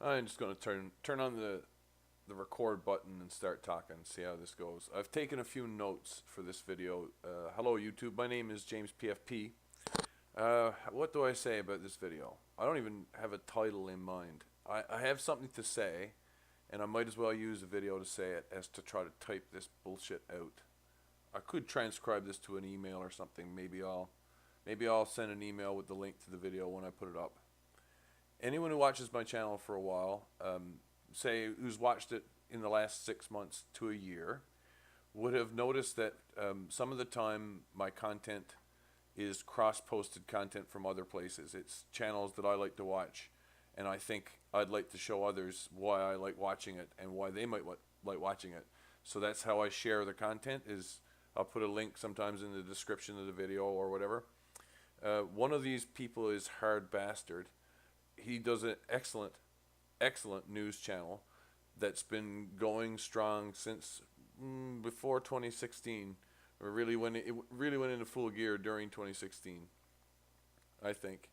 I'm just going to turn on the record button and start talking, see how this goes. I've taken a few notes for this video. Hello YouTube, my name is James PFP. What do I say about this video? I don't even have a title in mind. I have something to say, and I might as well use a video to say it as to try to type this bullshit out. I could transcribe this to an email or something. Maybe I'll send an email with the link to the video when I put it up. Anyone who watches my channel for a while, say who's watched it in the last 6 months to a year, would have noticed that some of the time my content is cross-posted content from other places. It's channels that I like to watch, and I think I'd like to show others why I like watching it and why they might like watching it. So that's how I share the content. Is I'll put a link sometimes in the description of the video or whatever. One of these people is Hard Bastard. He does an excellent news channel that's been going strong since before 2016, or really when it really went into full gear during 2016, I think.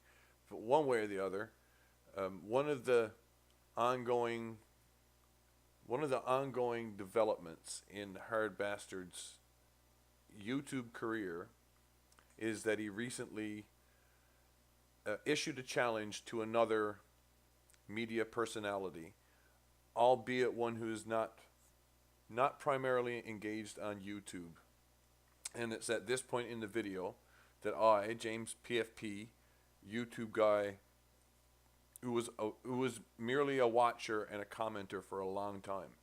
But one way or the other, one of the ongoing developments in Hard Bastard's YouTube career is that he recently issued a challenge to another media personality, albeit one who is not primarily engaged on YouTube. And it's at this point in the video that I, James PFP, YouTube guy, who was merely a watcher and a commenter for a long time,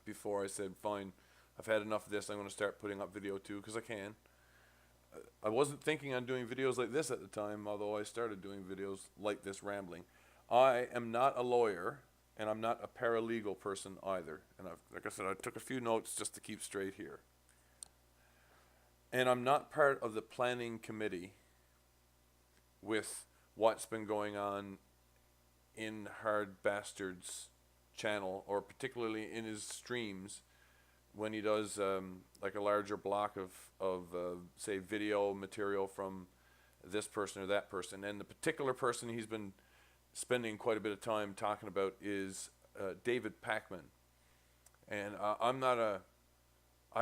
before I said, fine, I've had enough of this, I'm going to start putting up video too, because I can. I wasn't thinking on doing videos like this at the time, although I started doing videos like this rambling. I am not a lawyer, and I'm not a paralegal person either. And like I said, I took a few notes just to keep straight here. And I'm not part of the planning committee with what's been going on in Hard Bastard's channel, or particularly in his streams, when he does like a larger block of say video material from this person or that person. And the particular person he's been spending quite a bit of time talking about is David Pakman. And I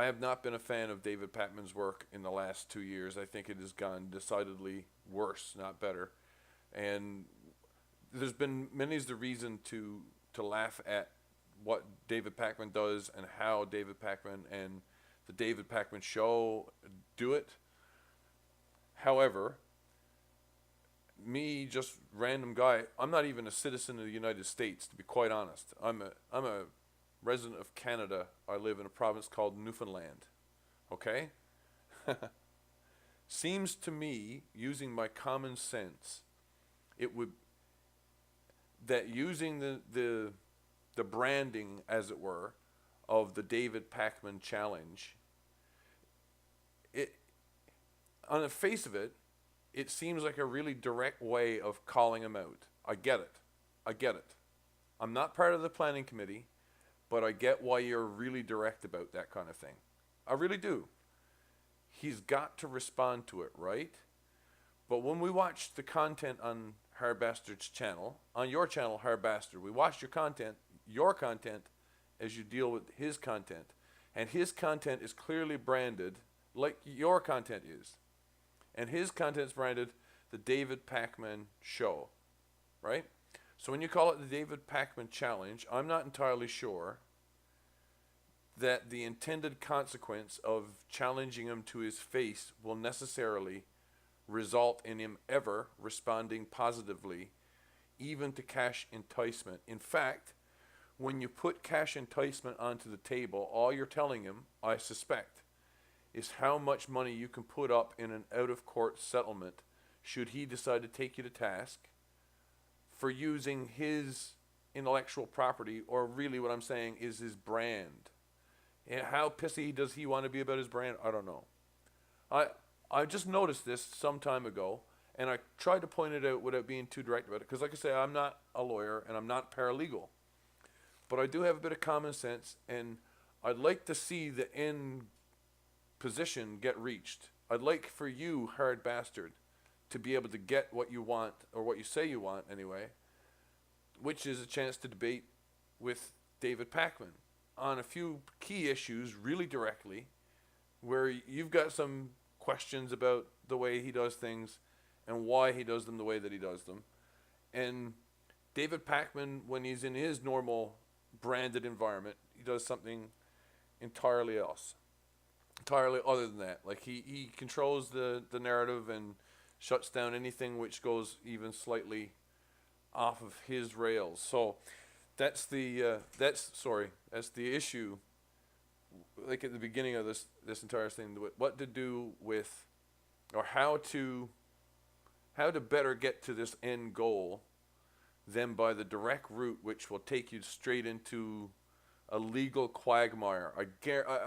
have not been a fan of David Pakman's work in the last 2 years. I think it has gone decidedly worse, not better. And there's been many's the reason to laugh at what David Pakman does and how David Pakman and the David Pakman Show do it. However, me, just random guy, I'm not even a citizen of the United States, to be quite honest. I'm a resident of Canada. I live in a province called Newfoundland. Okay? Seems to me, using my common sense, that using the branding, as it were, of the David Pakman challenge, on the face of it, it seems like a really direct way of calling him out. I get it. I'm not part of the planning committee, but I get why you're really direct about that kind of thing. I really do. He's got to respond to it, right? But when we watch the content on Hard Bastard's channel, on your channel, Hard Bastard, we watch your content as you deal with his content. And his content is clearly branded like your content is. And his content is branded the David Pakman Show, right? So when you call it the David Pakman Challenge, I'm not entirely sure that the intended consequence of challenging him to his face will necessarily result in him ever responding positively, even to cash enticement. In fact, when you put cash enticement onto the table, all you're telling him, I suspect, is how much money you can put up in an out-of-court settlement should he decide to take you to task for using his intellectual property, or really what I'm saying is his brand. And how pissy does he want to be about his brand? I don't know. I just noticed this some time ago, and I tried to point it out without being too direct about it, because like I say, I'm not a lawyer and I'm not paralegal. But I do have a bit of common sense, and I'd like to see the end position get reached. I'd like for you, Hard Bastard, to be able to get what you want, or what you say you want anyway, which is a chance to debate with David Pakman on a few key issues really directly, where you've got some questions about the way he does things and why he does them the way that he does them. And David Pakman, when he's in his normal branded environment, he does something entirely else. Entirely other than that. Like he controls the narrative and shuts down anything which goes even slightly off of his rails. So that's the issue. Like at the beginning of this entire thing, what to do with, or how to better get to this end goal than by the direct route which will take you straight into a legal quagmire. I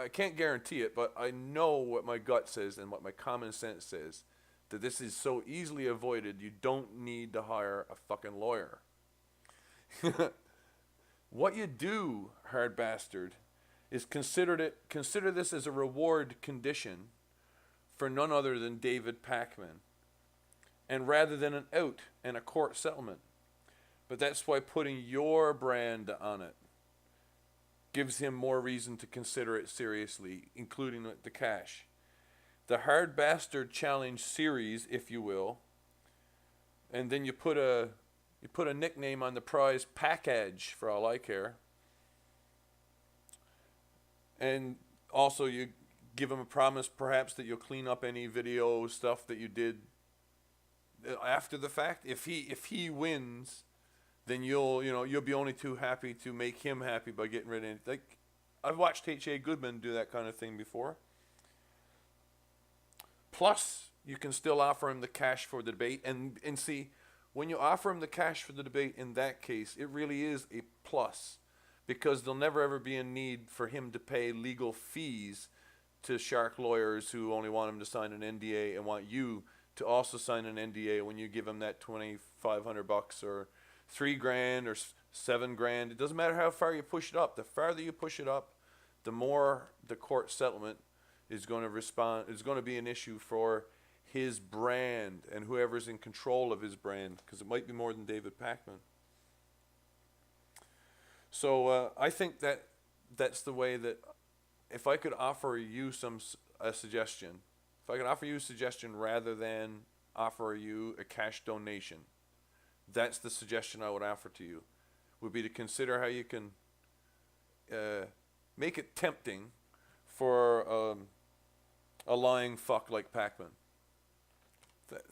can't guarantee it, but I know what my gut says and what my common sense says, that this is so easily avoided. You don't need to hire a fucking lawyer. What you do, hard bastard, is consider this as a reward condition for none other than David Pakman, and rather than an out and a court settlement. But that's why putting your brand on it gives him more reason to consider it seriously, including the cash. The Hard Bastard Challenge series, if you will, and then you put a nickname on the prize, Package, for all I care. And also you give him a promise perhaps that you'll clean up any video stuff that you did after the fact. If he wins, then you'll be only too happy to make him happy by getting rid of it. Like, I've watched H.A. Goodman do that kind of thing before. Plus, you can still offer him the cash for the debate. And see, when you offer him the cash for the debate, in that case, it really is a plus. Because there'll never ever be a need for him to pay legal fees to shark lawyers who only want him to sign an NDA and want you to also sign an NDA when you give him that $2,500 or $3,000 or $7,000. It doesn't matter how far you push it up. The farther you push it up, the more the court settlement is going to respond. It's going to be an issue for his brand and whoever's in control of his brand, because it might be more than David Pakman. So I think that's the way that, if I could offer you a suggestion, if I could offer you a suggestion rather than offer you a cash donation, that's the suggestion I would offer to you, would be to consider how you can make it tempting for a lying fuck like Pakman.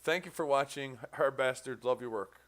Thank you for watching. Hard Bastards, love your work.